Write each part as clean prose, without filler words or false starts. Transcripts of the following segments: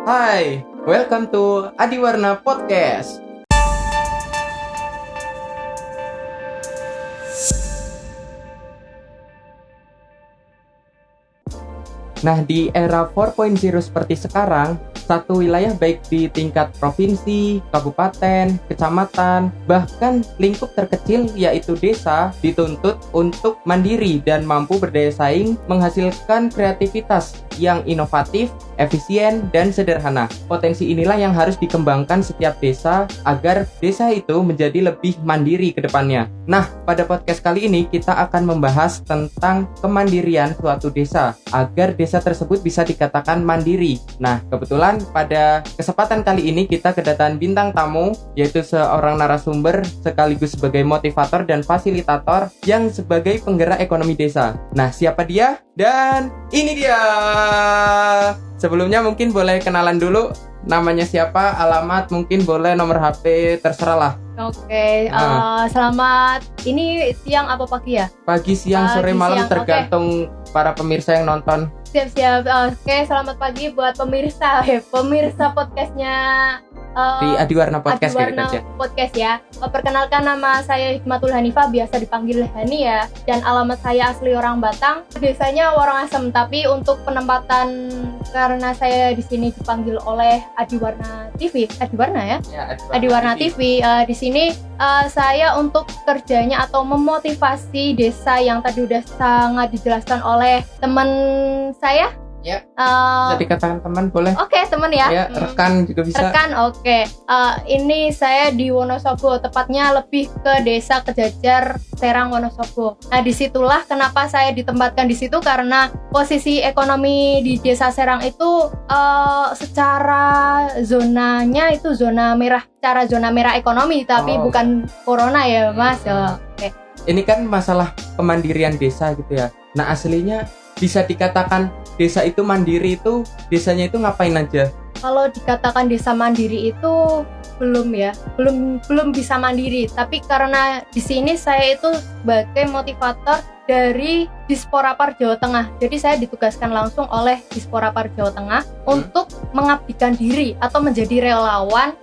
Hai, welcome to Adiwarna Podcast. Nah, di era 4.0 seperti sekarang, satu wilayah baik di tingkat provinsi, kabupaten, kecamatan, bahkan lingkup terkecil yaitu desa dituntut untuk mandiri dan mampu berdaya saing menghasilkan kreativitas yang inovatif, efisien, dan sederhana. Potensi inilah yang harus dikembangkan setiap desa agar desa itu menjadi lebih mandiri ke depannya. Nah, pada podcast kali ini kita akan membahas tentang kemandirian suatu desa agar desa tersebut bisa dikatakan mandiri. Nah, kebetulan pada kesempatan kali ini kita kedatangan bintang tamu, yaitu seorang narasumber sekaligus sebagai motivator dan fasilitator yang sebagai penggerak ekonomi desa. Nah, siapa dia? Dan ini dia. Sebelumnya mungkin boleh kenalan dulu, namanya siapa, alamat, mungkin boleh nomor HP, terserah lah. Oke, selamat. Ini siang apa pagi ya? Pagi, siang, sore, malam, siang, tergantung para pemirsa yang nonton. Siap. Oke, selamat pagi buat pemirsa podcastnya Di Adiwarna Podcast Adiwarna gitu aja. Podcast ya. Perkenalkan, nama saya Hikmatul Hanifah, biasa dipanggil Hani ya. Dan alamat saya asli orang Batang, desanya Warangasem. Tapi untuk penempatan, karena saya di sini dipanggil oleh Adiwarna TV, Adiwarna ya? Ya, Adiwarna TV. Di sini saya untuk kerjanya atau memotivasi desa yang tadi udah sangat dijelaskan oleh teman saya. Ya, bisa dikatakan teman boleh. Oke, teman ya. Ya, rekan juga bisa. Rekan, oke. Ini saya di Wonosobo, tepatnya lebih ke desa Kejajar, Serang, Wonosobo. Nah, disitulah kenapa saya ditempatkan di situ, karena posisi ekonomi di desa Serang itu secara zonanya itu zona merah, cara zona merah ekonomi, tapi bukan corona ya, Mas. Oke. Ini kan masalah kemandirian desa gitu ya. Nah, aslinya bisa dikatakan desa itu mandiri itu, desanya itu ngapain aja? Kalau dikatakan desa mandiri itu belum bisa mandiri, tapi karena di sini saya itu sebagai motivator dari Disporapar Jawa Tengah. Jadi saya ditugaskan langsung oleh Disporapar Jawa Tengah untuk mengabdikan diri atau menjadi relawan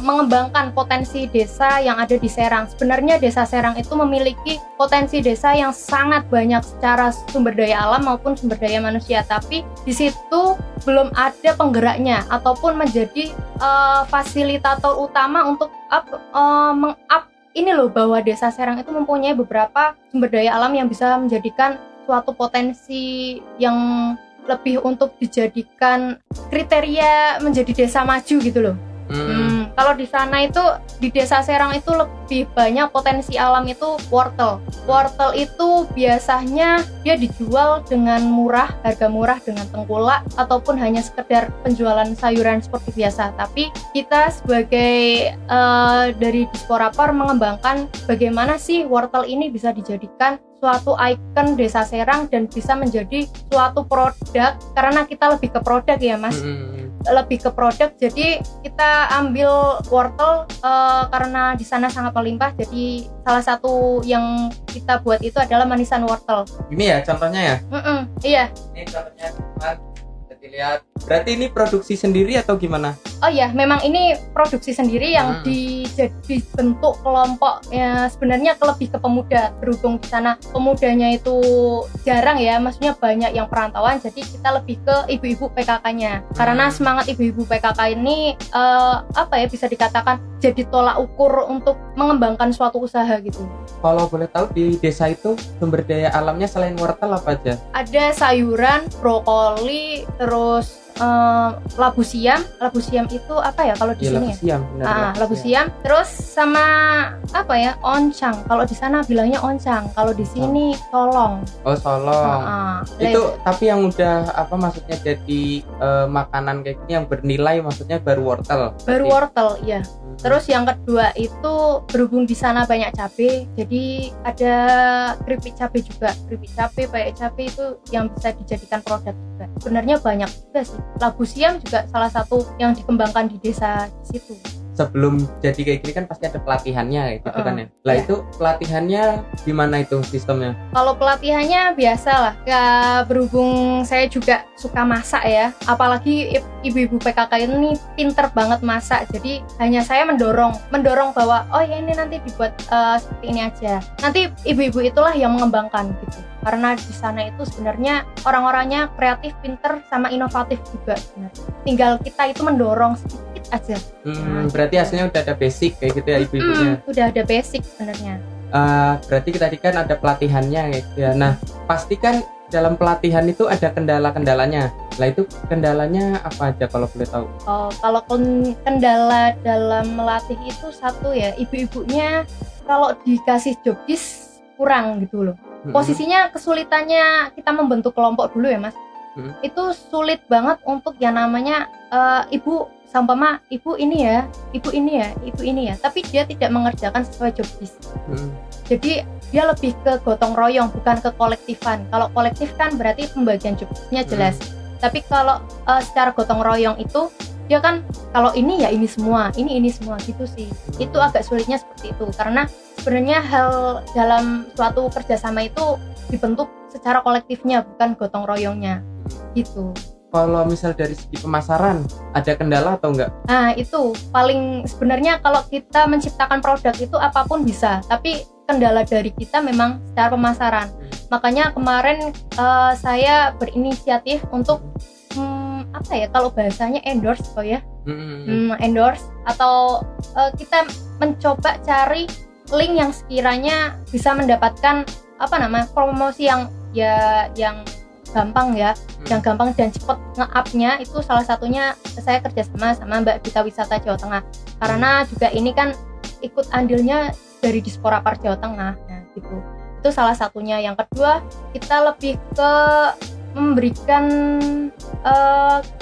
mengembangkan potensi desa yang ada di Serang. Sebenarnya desa Serang itu memiliki potensi desa yang sangat banyak secara sumber daya alam maupun sumber daya manusia, tapi di situ belum ada penggeraknya ataupun menjadi fasilitator utama untuk ini loh, bahwa desa Serang itu mempunyai beberapa sumber daya alam yang bisa menjadikan suatu potensi yang lebih untuk dijadikan kriteria menjadi desa maju gitu loh. Kalau di sana itu, di desa Serang itu lebih banyak potensi alam itu wortel. Wortel itu biasanya dia dijual dengan murah, harga murah dengan tengkulak, ataupun hanya sekedar penjualan sayuran seperti biasa. Tapi kita sebagai dari Disporapar mengembangkan bagaimana sih wortel ini bisa dijadikan suatu ikon desa Serang dan bisa menjadi suatu produk, karena kita lebih ke produk ya, Mas. Lebih ke produk, jadi kita ambil wortel karena di sana sangat melimpah, jadi salah satu yang kita buat itu adalah manisan wortel. Ini ya contohnya ya? Iya. Ini contohnya, teman, bisa dilihat. Berarti ini produksi sendiri atau gimana? Oh ya, memang ini produksi sendiri yang dibentuk kelompok ya, sebenarnya lebih ke pemuda. Berhubung di sana pemudanya itu jarang ya, maksudnya banyak yang perantauan, jadi kita lebih ke ibu-ibu PKK-nya. Karena semangat ibu-ibu PKK ini bisa dikatakan jadi tolak ukur untuk mengembangkan suatu usaha gitu. Kalau boleh tahu di desa itu sumber daya alamnya selain wortel apa aja? Ada sayuran, brokoli, terus labu siam itu apa ya kalau di sini ya? Labu siam. Terus sama oncang. Kalau di sana bilangnya oncang. Kalau di sini solong. Oh, solong. Itu tapi yang udah maksudnya jadi makanan kayak gini yang bernilai, maksudnya baru wortel. Baru wortel, iya. Terus yang kedua itu berhubung di sana banyak cabai, jadi ada keripik cabai juga. Keripik cabai, payek cabai itu yang bisa dijadikan produk juga. Sebenarnya banyak juga sih. Labu siam juga salah satu yang dikembangkan di desa di situ. sebelum jadi kayak gini kan pasti ada pelatihannya kayak gitu kan ya. Lah Iya. itu pelatihannya gimana itu sistemnya? Kalau pelatihannya biasa lah, berhubung saya juga suka masak ya, apalagi ibu-ibu PKK ini pinter banget masak, jadi hanya saya mendorong bahwa oh ya ini nanti dibuat seperti ini aja. Nanti ibu-ibu itulah yang mengembangkan gitu, karena di sana itu sebenarnya orang-orangnya kreatif, pinter, sama inovatif juga sebenarnya. Tinggal kita itu mendorong sedikit aja. Berarti hasilnya udah ada basic kayak gitu ya ibu-ibunya. Udah ada basic sebenarnya. Berarti tadi kan ada pelatihannya gitu ya. Nah, pastikan dalam pelatihan itu ada kendala-kendalanya. Lah itu kendalanya apa aja kalau boleh tahu? Oh, kalau kendala dalam melatih itu satu ya, ibu-ibunya kalau dikasih job desk kurang gitu loh. Posisinya kesulitannya kita membentuk kelompok dulu ya Mas. Itu sulit banget untuk yang namanya ibu seumpama ibu ini ya, tapi dia tidak mengerjakan sesuai job desk. Jadi dia lebih ke gotong royong, bukan ke kolektifan. Kalau kolektif kan berarti pembagian job desk-nya jelas. Tapi kalau secara gotong royong itu dia kan kalau ini ya ini semua gitu sih. Itu agak sulitnya seperti itu, karena sebenarnya hal dalam suatu kerjasama itu dibentuk secara kolektifnya, bukan gotong royongnya gitu. Kalau misal dari segi pemasaran ada kendala atau enggak? Nah itu paling sebenarnya kalau kita menciptakan produk itu apapun bisa, tapi kendala dari kita memang secara pemasaran. Makanya kemarin saya berinisiatif untuk apa ya kalau bahasanya endorse endorse atau kita mencoba cari link yang sekiranya bisa mendapatkan promosi yang gampang ya, yang gampang dan cepat nge-up-nya. Itu salah satunya saya kerjasama sama Mbak Duta Wisata Jawa Tengah, karena juga ini kan ikut andilnya dari Dispora Par Jawa Tengah. Nah gitu, itu salah satunya. Yang kedua, kita lebih ke memberikan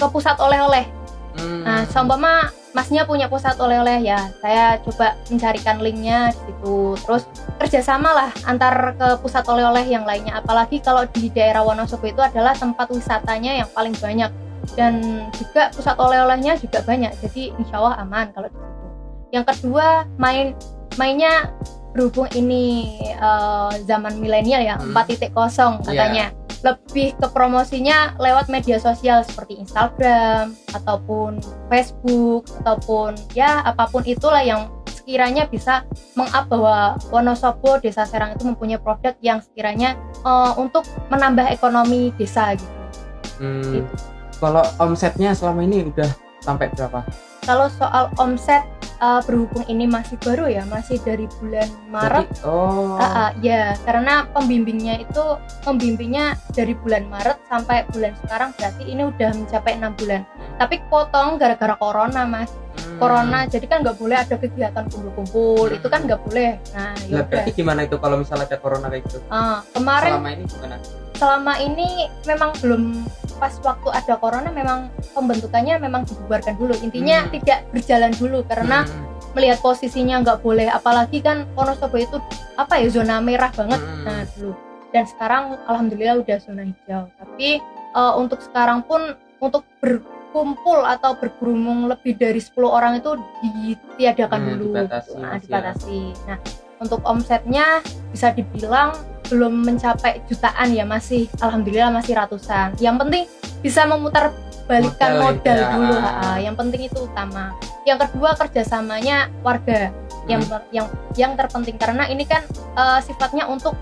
ke pusat oleh-oleh. Nah, seumpama Masnya punya pusat oleh-oleh ya, saya coba mencarikan linknya di situ. Terus kerjasama lah antar ke pusat oleh-oleh yang lainnya. Apalagi kalau di daerah Wonosobo itu adalah tempat wisatanya yang paling banyak, dan juga pusat oleh-olehnya juga banyak. Jadi insya Allah aman kalau di situ. Yang kedua, mainnya berhubung ini zaman milenial ya, 4.0 katanya. Lebih ke promosinya lewat media sosial seperti Instagram ataupun Facebook ataupun ya apapun itulah yang sekiranya bisa meng-up bahwa Wonosobo, Desa Serang itu mempunyai produk yang sekiranya untuk menambah ekonomi desa gitu. Gitu. Kalau omsetnya selama ini udah sampai berapa? Kalau soal omset berhubung ini masih baru ya, masih dari bulan Maret. Ya, karena pembimbingnya dari bulan Maret sampai bulan sekarang, berarti ini udah mencapai 6 bulan. Tapi potong gara-gara corona Mas. Corona, jadi kan nggak boleh ada kegiatan kumpul-kumpul, itu kan nggak boleh. Nah, ya berarti gimana itu kalau misalnya ada corona kayak gitu? Kemarin selama ini gimana? Selama ini memang belum, pas waktu ada corona memang pembentukannya memang dibubarkan dulu. Intinya tidak berjalan dulu karena melihat posisinya nggak boleh, apalagi kan Wonosobo itu zona merah banget. Nah dulu, dan sekarang alhamdulillah udah zona hijau. Tapi untuk sekarang pun untuk berkumpul atau berkerumun lebih dari 10 orang itu ditiadakan dulu, dibatasi. Nah untuk omsetnya bisa dibilang belum mencapai jutaan ya, masih alhamdulillah masih ratusan. Yang penting bisa memutar balikan modal dulu. Yang penting itu utama. Yang kedua, kerjasamanya warga yang terpenting, karena ini kan sifatnya untuk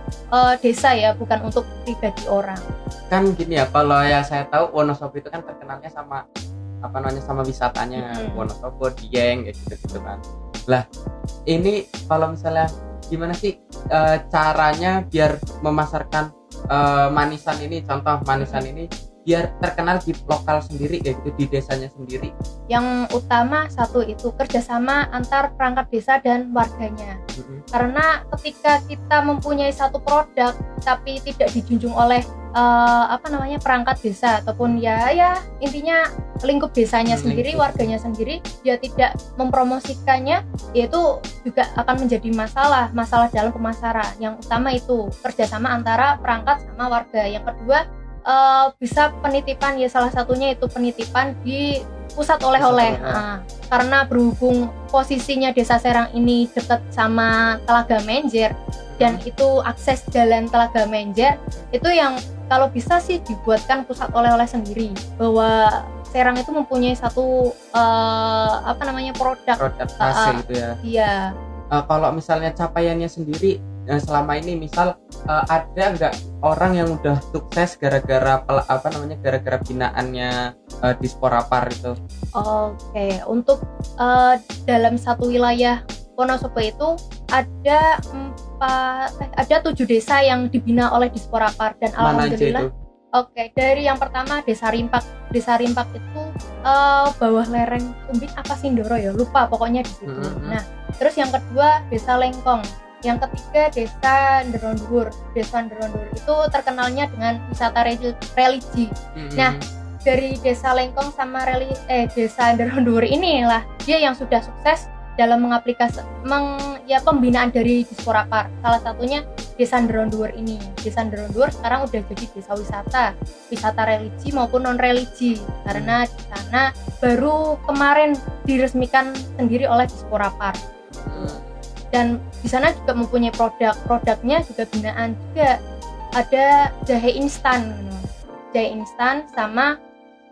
desa ya, bukan untuk pribadi orang. Kan gini ya, kalau ya saya tahu Wonosobo itu kan terkenalnya sama sama wisatanya, Wonosobo, Dieng gitu kan. Lah ini kalau misalnya gimana sih caranya biar memasarkan manisan ini, contoh manisan ini biar terkenal di lokal sendiri kayak gitu, di desanya sendiri? Yang utama satu itu kerjasama antar perangkat desa dan warganya. Karena ketika kita mempunyai satu produk tapi tidak dijunjung oleh perangkat desa ataupun ya intinya lingkup desanya sendiri, warganya sendiri, dia tidak mempromosikannya, yaitu juga akan menjadi masalah dalam pemasaran. Yang utama itu kerjasama antara perangkat sama warga. Yang kedua, bisa penitipan ya, salah satunya itu penitipan di pusat oleh-oleh. karena berhubung posisinya Desa Serang ini dekat sama Telaga Menjer dan itu akses jalan Telaga Menjer, itu yang kalau bisa sih dibuatkan pusat oleh-oleh sendiri, bahwa Serang itu mempunyai satu produk hasil gitu ya. Iya. Kalau misalnya capaiannya sendiri selama ini, misal ada nggak orang yang udah sukses gara-gara gara-gara binaannya Disporapar itu? Oke, untuk dalam satu wilayah Wonosobo itu ada 7 desa yang dibina oleh Disporapar dan Mana aja alhamdulillah. itu? Oke, dari yang pertama Desa Rimpak. Desa Rimpak itu bawah lereng Tumbik apa Sindoro ya, lupa pokoknya di situ. Nah, terus yang kedua Desa Lengkong. Yang ketiga Desa Nderondur. Desa Nderondur itu terkenalnya dengan wisata religi. Nah, dari Desa Lengkong sama Desa Nderondur inilah dia yang sudah sukses dalam pembinaan dari Disporapar. Salah satunya Desa Nderondur ini. Desa Nderondur sekarang udah jadi desa wisata religi maupun non religi, karena di sana baru kemarin diresmikan sendiri oleh Disporapar. Dan di sana juga mempunyai produknya juga binaan juga, ada jahe instan sama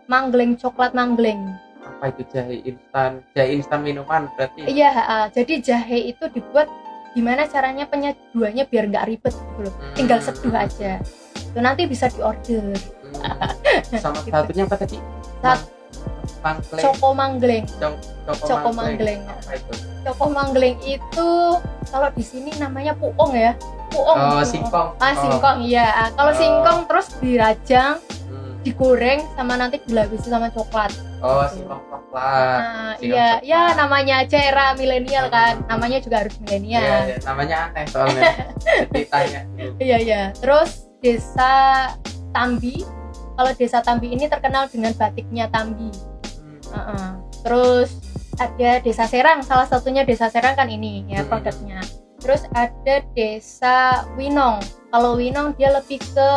manggleng, coklat manggleng. Apa itu jahe instan? Jahe instan minuman berarti? Iya, jadi jahe itu dibuat gimana caranya penyaduannya biar nggak ribet gitu loh. Tinggal seduh aja. Itu nanti bisa diorder. Sama satunya apa tadi? Coko manggleng. Coko manggleng. Apa itu? Coko manggleng itu kalau di sini namanya puong ya. Puong. Singkong. Singkong iya. Kalau singkong terus dirajang, digoreng sama nanti dilapisi sama coklat. Singkong coklat. Iya, ya namanya aja era milenial kan. Namanya juga harus milenial. Iya, namanya aneh soalnya. Jadi tanya. Iya. Terus Desa Tambi. Kalau Desa Tambi ini terkenal dengan batiknya Tambi. Terus ada Desa Serang, salah satunya Desa Serang kan ini ya produknya. Terus ada Desa Winong. Kalau Winong dia lebih ke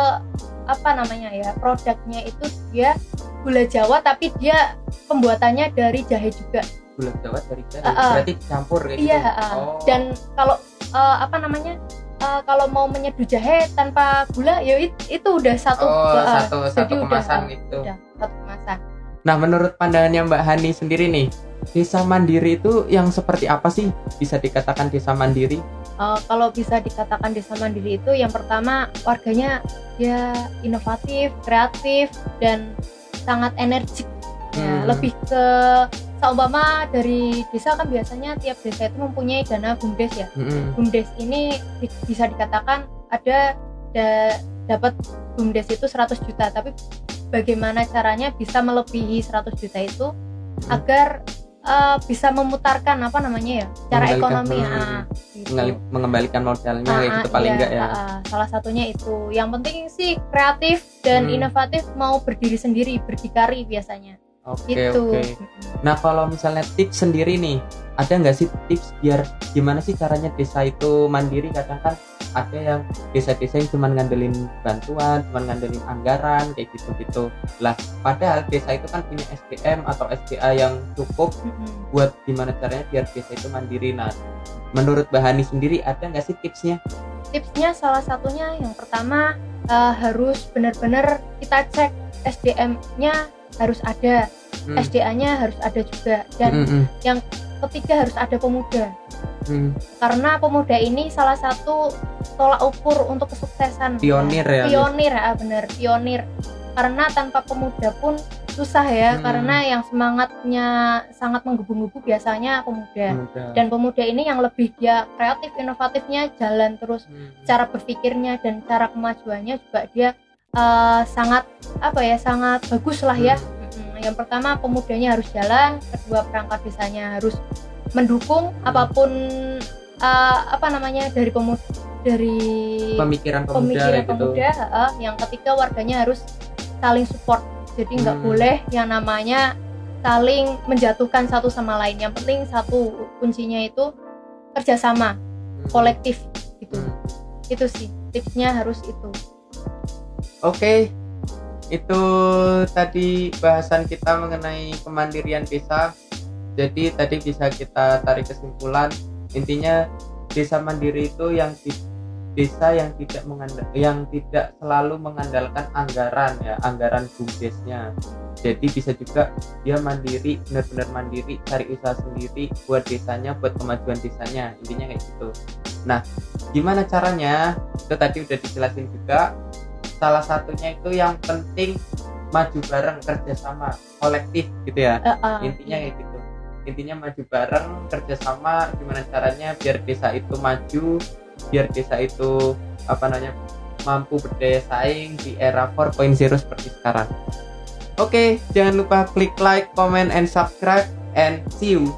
produknya itu dia gula Jawa tapi dia pembuatannya dari jahe juga. Gula Jawa dari jahe, berarti dicampur kayak gitu. Iya, dan kalau kalau mau menyeduh jahe tanpa gula ya itu udah satu kemasan gitu. Udah satu kemasan. Nah, menurut pandangannya Mbak Hani sendiri nih, desa mandiri itu yang seperti apa sih? Bisa dikatakan desa mandiri? Kalau bisa dikatakan desa mandiri itu yang pertama warganya ya inovatif, kreatif, dan sangat energik. Ya, lebih ke seumpama dari desa kan biasanya tiap desa itu mempunyai dana BUMDes ya. BUMDes ini bisa dikatakan dapat BUMDes itu 100 juta, tapi bagaimana caranya bisa melebihi 100 juta itu agar bisa memutarkan cara ekonomi gitu. Mengembalikan modalnya gitu paling enggak ya. Salah satunya itu. Yang penting sih kreatif dan inovatif, mau berdiri sendiri, berdikari biasanya. Oke. Nah, kalau misalnya tips sendiri nih, ada nggak sih tips biar gimana sih caranya desa itu mandiri? Kadang kan ada yang desa-desa yang cuma ngandelin bantuan, cuma ngandelin anggaran kayak gitu-gitu. Lah, padahal desa itu kan punya SDM atau SDA yang cukup buat gimana caranya biar desa itu mandiri. Nah, menurut Mbak Hani sendiri ada nggak sih tipsnya? Tipsnya salah satunya yang pertama harus benar-benar kita cek SDM-nya harus ada, SDA-nya harus ada juga, dan yang ketiga harus ada pemuda. Karena pemuda ini salah satu tolak ukur untuk kesuksesan. Pionir. Pionir. Karena tanpa pemuda pun susah ya, karena yang semangatnya sangat menggebu-gebu biasanya pemuda. Dan pemuda ini yang lebih dia kreatif, inovatifnya jalan terus. Cara berpikirnya dan cara kemajuannya juga dia sangat bagus lah ya. Yang pertama pemudanya harus jalan, kedua perangkat desanya harus mendukung apapun dari pemikiran pemuda gitu. Yang ketiga warganya harus saling support, jadi nggak boleh yang namanya saling menjatuhkan satu sama lain. Yang penting satu kuncinya itu kerjasama, kolektif gitu. Itu sih tipsnya, harus itu. Oke, itu tadi bahasan kita mengenai kemandirian desa. Jadi tadi bisa kita tarik kesimpulan, intinya desa mandiri itu desa yang tidak selalu mengandalkan anggaran BUMDesnya. Jadi bisa juga dia mandiri, benar-benar mandiri, cari usaha sendiri buat desanya, buat kemajuan desanya, intinya kayak gitu. Nah, gimana caranya? Itu tadi udah dijelasin juga. Salah satunya itu yang penting maju bareng, kerjasama, kolektif gitu ya. Intinya kayak gitu. Intinya maju bareng, kerjasama, gimana caranya biar desa itu maju, biar desa itu mampu berdaya saing di era 4.0 seperti sekarang. Oke, jangan lupa klik like, comment, and subscribe, and see you.